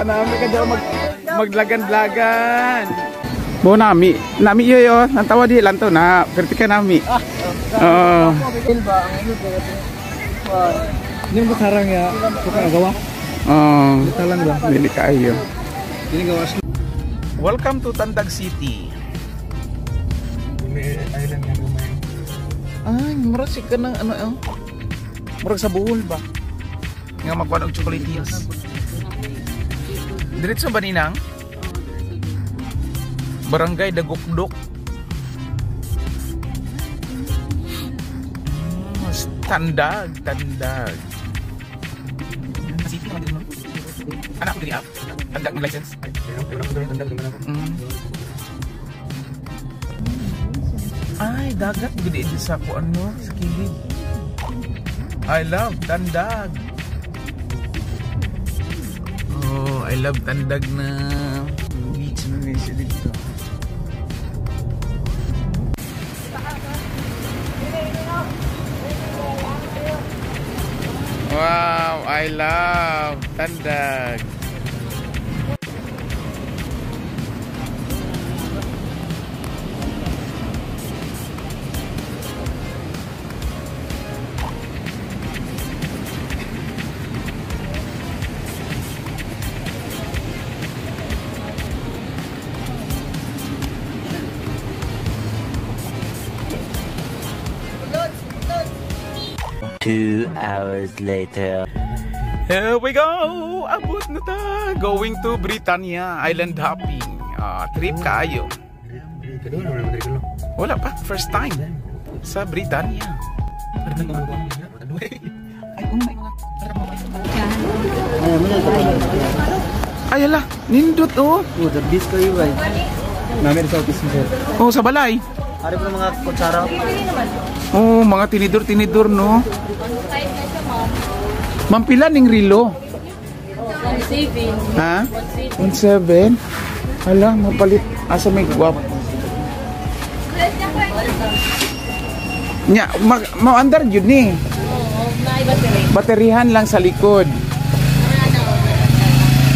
namin ka dyan maglagan-blagan. Bo nami yo nantawa di lanto na pertika nami. Oh. Ini mo sarang ya suka gawa. Oh. Talang ba? Dili kaayo. Ini gawa. Welcome to Tandag City. May island nga gumay. Ay, murag si kanang ano murag sa buhol ba? Nga magkuha og chocolate hills. Diretso ba ninang? Barangay Dagukdok. Tandag. City naman dito. Anak ko diri app. Tandag ng license. Ay, dagat gede di sa ko ano, sa kilid. I love Tandag. Oh, I love Tandag na beach na siya dito. Wow, I love Tandag. Two hours later. Here we go! Abot na ta! Going to Britannia, island hopping. Trip kaayo. Wala pa, first time sa Britannia. Ay, ala, nindot oh. Oh, the beast kayo ay. Namin sa office mo. Oh, sa balay. Hari po mga kutsara. Oh, mga tinidor no. Mampilan ning rilo. 1.7. Ha? 1.7. Hala, mapalit. Asa may guwap. Nya, mau-andar yun ni. Baterihan lang sa likod.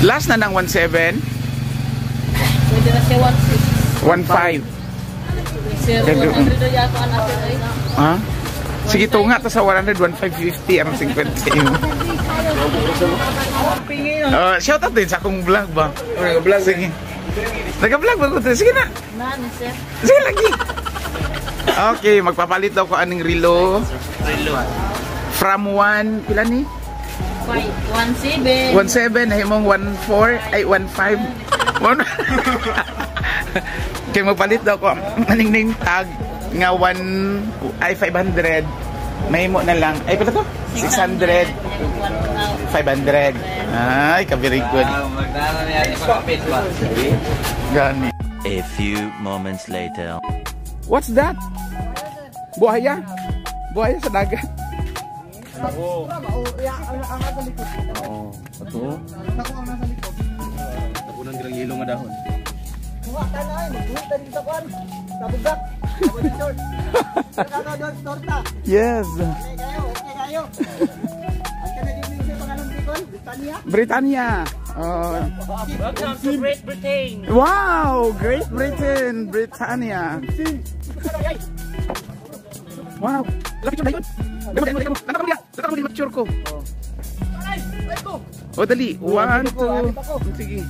Last na ng 1.7. Pwede na siya 1.5. 1.6. 100 yata ang natin ay. Ha? Sige, tunga ta sa 100, 1,550 ang 50. Shout out din sa akong vlog ba? Nag-vlog. Sige. Nag-vlog ba ko? Sige na. Sir. Sige lagi. Okay, magpapalit daw ko aning rilo. From 1, pila ni? 1.7. 1.7, himong 1.4, ay 1.5. Kaya magpalit daw ko aning tag nga 1 ay 500. Mahimo na lang. Ay pala to? 600. 500. Ay, ka-very good. Gani. A few moments later. What's that? Buhaya? Buhaya sa dagat. Oo. Oo. Ito. Tapunan girang yelo nga dahon. Yes. Britannia. Welcome to Great Britain. Wow, Great Britain, Britannia. Wow, laki na yun. Nakakam dia, nakakam dia mature ko. Oh, dali. 1, 2. Sige.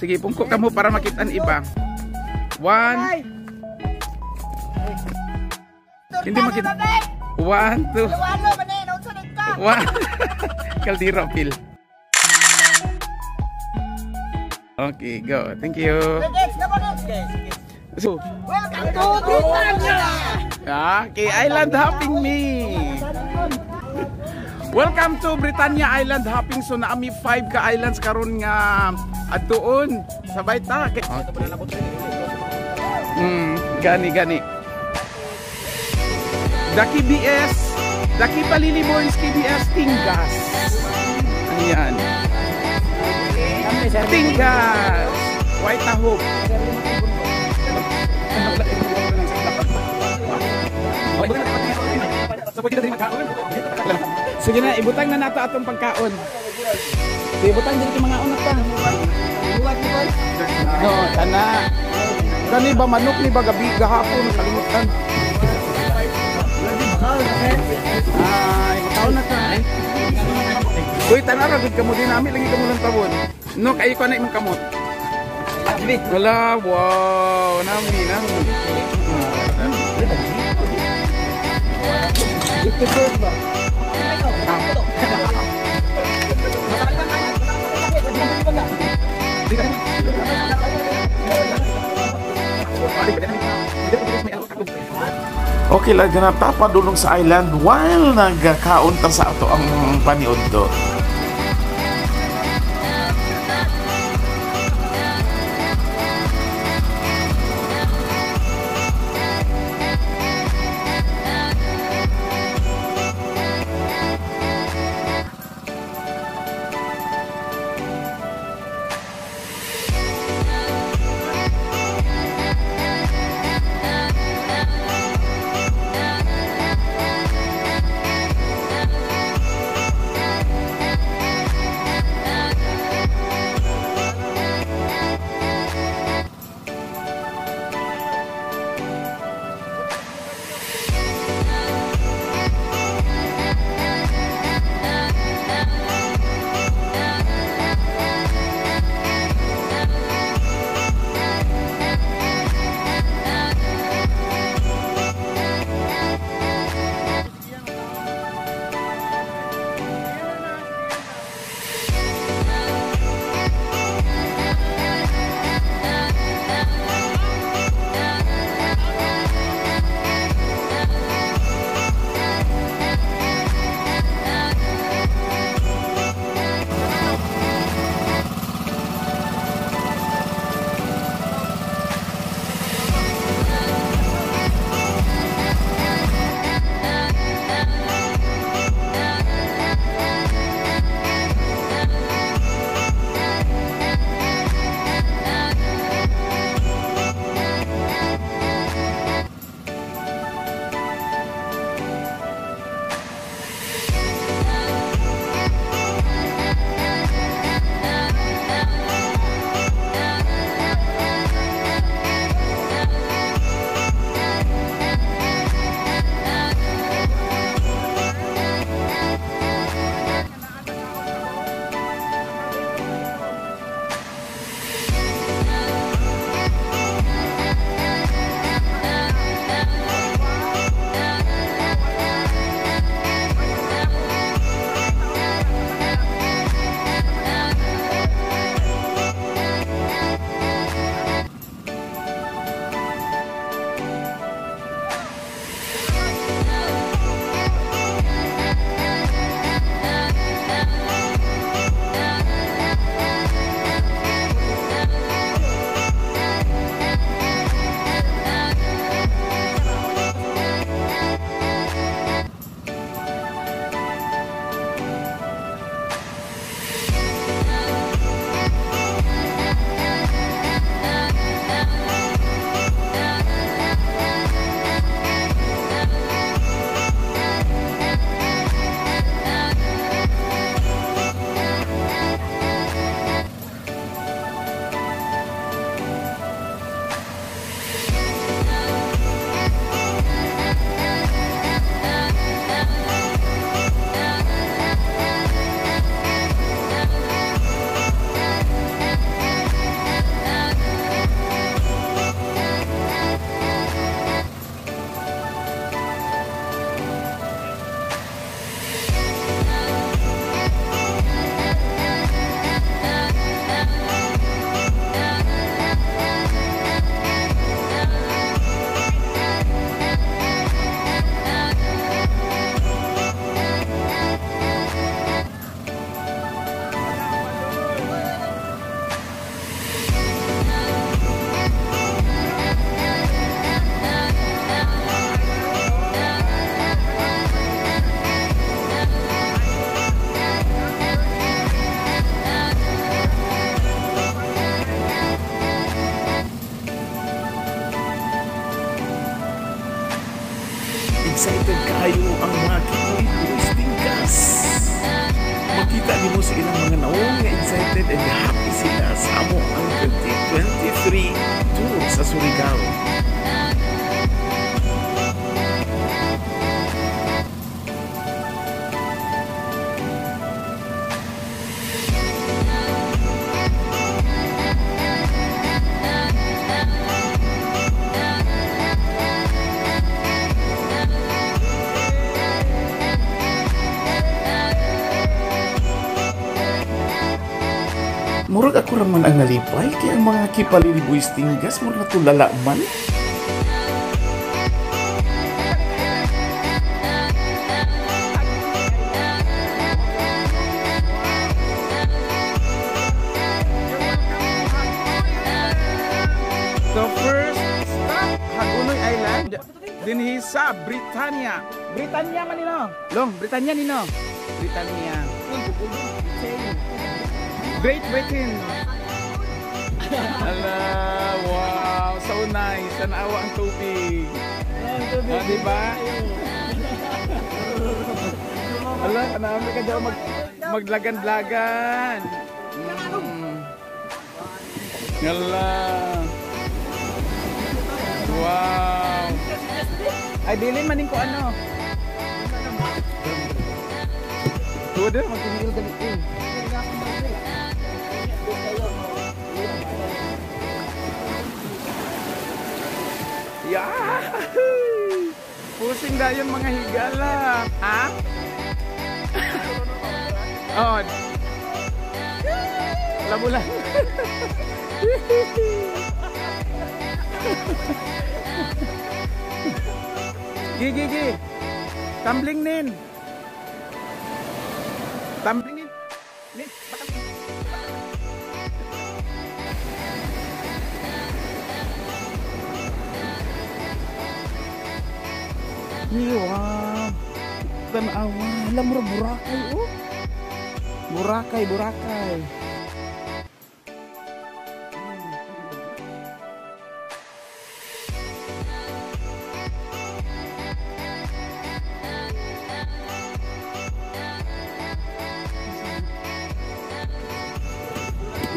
Sige, pungko ka mo para makita ang iba. 1. Hindi makita. 1, 2. 1. Kaldero, Phil. Okay, go. Thank you. So, Welcome to Britannia. okay, island hopping me. Welcome to Britannia Island hopping. So naami 5 ka islands karon nga adtuon sabay ta. Okay. Gani. Daki BS, Daki Palili Boys KBS Tingas. Ayan. Tingas. White na hope. So pwede na rin magkaon. Sige na, ibutang na nato atong pagkaon. Ibutang din yung mga unak pa. No, sana. Kani ba manok ni ba gabi gahapon nakalimutan. Ay, makaon na ka. Uy, tanara gud kamo dinami lagi kamo ng tawon. No, kay ko na imong kamot. Wala, wow, nami. Ito ba? Okay lang ganap padulong sa island while nagkaon ta sa ato ang paniudto. Sabi mo sige ng mga naong nga excited and happy sila sa amo ang 2023 tour sa Surigao. Murag ako raman ang nalipay, kaya ang mga kipaliliboy stinggas, murag na tulala man. So first stop, Hagonoy Island, dinhi sa Britanya. Britanya man nino? Long, Britanya nino? Britanya. Great Britain. Ala, wow, so nice. Tanawa ang tubig. Ah, diba? Ala, kanami ka daw maglagan-lagan. Ala. Wow. Ay, bilin maning ko ano. Tuwa din, magtingil galit eh. Yeah! Pusing na yun mga higala. Ha? Oh. Alam mo lang. Gigi. Tumbling nin. Tumbling nin. Wow, tanawa, alam mo Boracay oh. Boracay.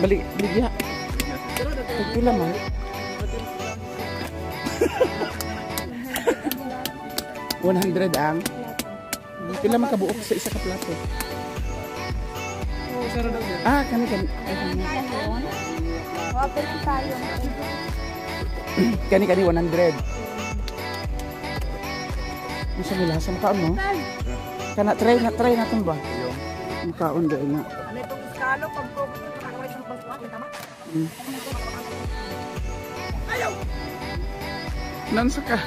Balik ya. Pila man. $100 ang. Pila man kabuok sa isa ka plato. Ah, kani. Kani 100. Ano sa nila? Sa makaon mo? Kana try natin ba? Makaon doon na. Ano itong iskalo? Pag-program ito, nakakaway sa pagsuwak, tama? Ayaw! Nansa ka?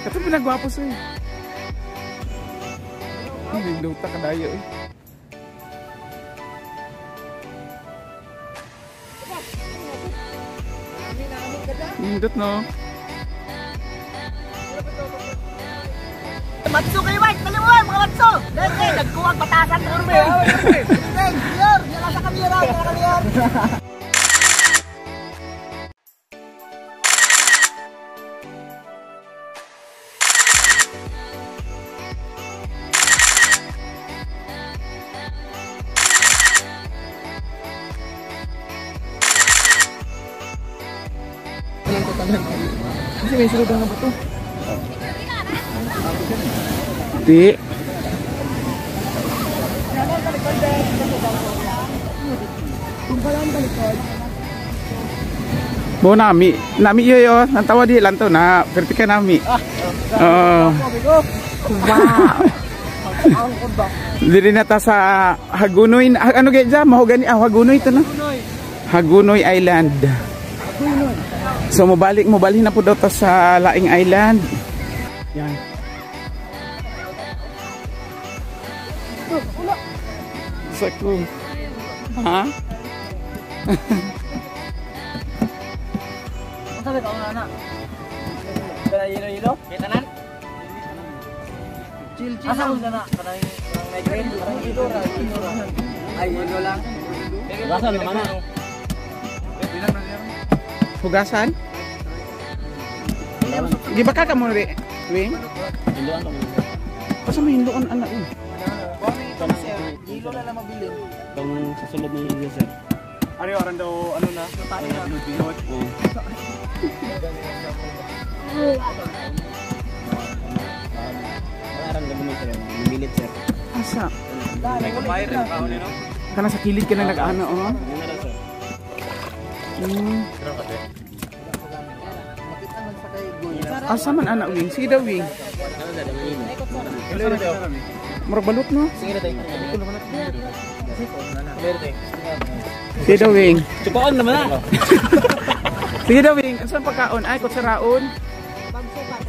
Kato pinagwapo sa'yo. Nagluta ka dayo eh. Hindot no? Matso kayo ba? Kalimuan mga matso! Dahil nagkuwag batasan ng urbe! Clear! Yala sa kamera! Kasi may sulod na ba ito? Di. Bo nami yo nantawa di lanto na vertika nami. Wow. Diri na ta sa Hagonoy, ano gaya dyan? Mahogani, Hagonoy ito na. Hagonoy Island. So mobalik na po daw ta sa Laing Island. Yan. Saku. Ha? Sabi ka una na. Kana yelo? Kitanan? Chill. Asa mo na? Kana migraine, kana yelo ra. Ay yelo lang. Hugasan naman na. Hugasan? Gibaka ka mo rin, Wing? Asa mo hindoon anak mo? Hilo na lang mabili. Itong sa sulod ng India, sir. Ano yung aran daw, ano na? Tayo na. Pinot. Aran daw mo, sir. Milit, sir. Asa? May kabayar ang kaon nyo, no? Kana sa kilid ka na nag-ano, oh? Yun na lang, sir. Asa man anak Wing? Sige daw, Wing. Murag balot no? Sige na tayo. Sige daw, Wing. Chupaon naman na. Sige daw, Wing. Ano saan pagkaon? Ay, kutsaraon.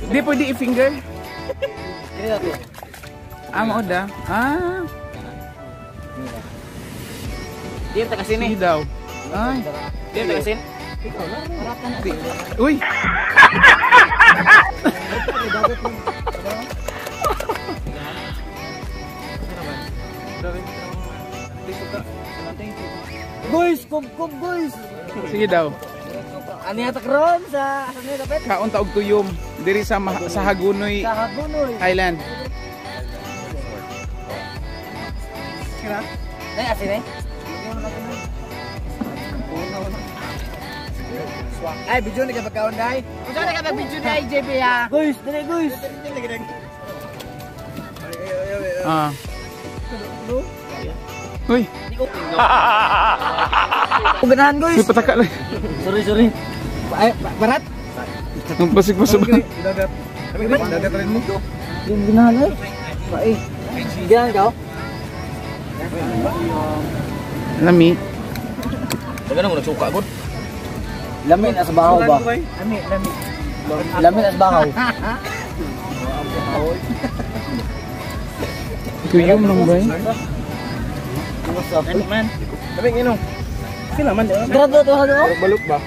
Di pwede i-finger. Mao da. Di yung tagasin Sige daw. Ay. Di yung tagasin. Uy! Guys, kub guys. Sige daw. Ano yata karon sa ano yung dapat? Kaon taog tuyom. Diri sa Hagunoy Sa Hagunoy. Island. Nay asin eh. Ay, video ni ka pagkaon dai. Unsa na ka video ni JB ha? Guys, dali guys. Uy! Ganahan guys. Uy, pataka lang. Sorry. Ay, barat. Ang pasig-pasig ba? Dagat rin mo. Yung ganahan eh. Ay. Ganahan ka? Lami. Taga na mo nagsuka, good. Lamin as bahaw ba? Lamin as bahaw. Tuyom lang ba? Ano man? Sabi inong. Sila man. Grado to hado. Balot ba?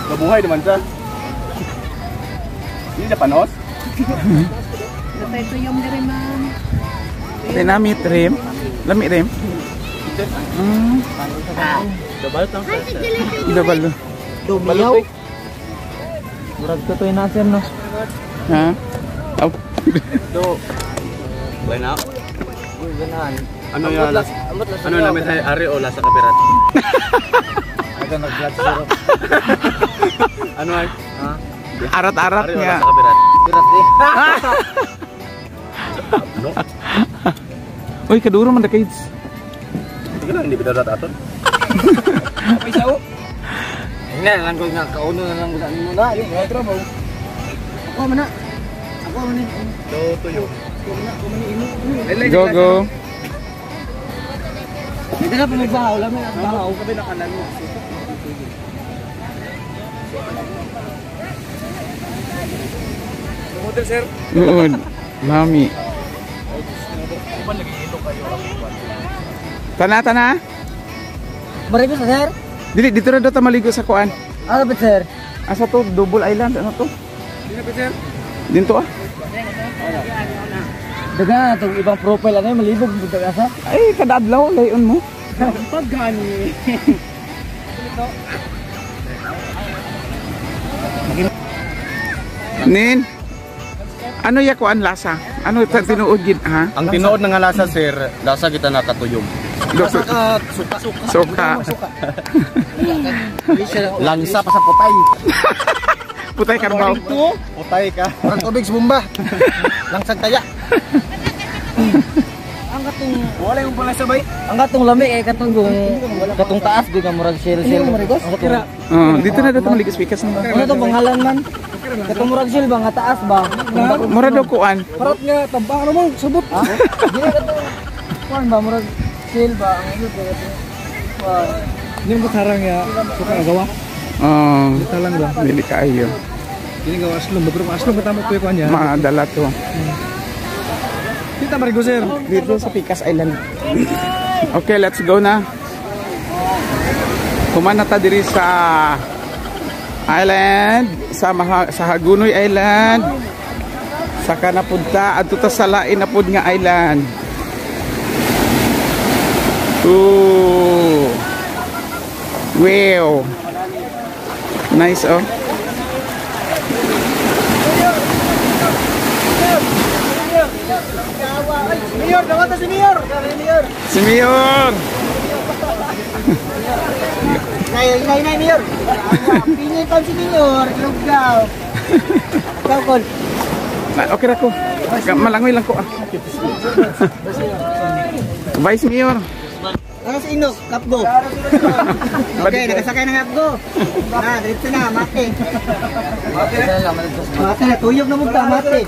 Mabuhay naman siya. Hindi siya panos. Dynamit rim. Lami rim. Dabalot lang siya. Dabalo. Dumiyaw. Murag to to inasir no. Ha? Aw. Do. Why now? Ganahan. Ano yung alas? Ano namin tayo? Ari o lasa kabirat? Aga nag-vlog syrup. Ano ay? Ha? Arat-arat Ari o niya. lasa kabirat? Birat eh. Ano? Uy, kaduro man da kids. Sige lang, hindi bidadat aton. Ay sao. Ina lang ko nga kauno na lang gusto mo na. Ini otro mo. Ako man na. Ako man ni. Do tuyo. Go. Dito na pumagbahaw lang may bahaw. Kabi na kanan mo. Model sir. Uod. Lami. Tana. Marigo sa sir. Dili dito na daw ta maligo sa kuan. Ano ba sir? Asa to? Double Island ano to? Hindi na pa sir. Dito ah. Daga to ibang profile ano malibog budak asa. Ay, kada adlaw layon mo. Pagani. Nin. Ano ya kuan lasa? Ano ta tinuod gid ha? Ang tinuod ng lasa sir, lasa kita nakatuyom. Suka. Langsa pa sa putay. Putay karbaw. Putay ka. Parang tubig sa bomba. Langsang kaya. Ang katong Wala yung pala sabay. ang katong lami eh katong taas di ka murag shell. Dito na daw ta maligo speakers na. Ano to panghalan man? Katong murag shell ba nga taas ba? Mura daw kuan. Parot nga tabang ano mo subot. Di katong kuan ba murag shell ba ang ano ba? Yung batarang ya, suka gawa. Dito lang ba? Dili kaayo. Ini gawa aslom, beberapa aslom ketama kuya kuan ya. Maadala to. Kita marigo sir. Dito sa Picas Island. Okay, let's go na. Kumana ta diri sa island, sa Hagunoy Island. Saka na punta adto ta sa lain na pud nga island. Wow. Nice oh. Mayor, dapat na si Mayor. Si Mayor. Nay, Mayor. Pingin pa si Mayor, lugaw. Ikaw, Kol. Okay ra ko. Malangoy lang ko ah. Vice Mayor. Ano si Inok? Kapgo. Okay, nakasakay ng Kapgo. Dito na, mate. Mate na, tuyog na mong mate.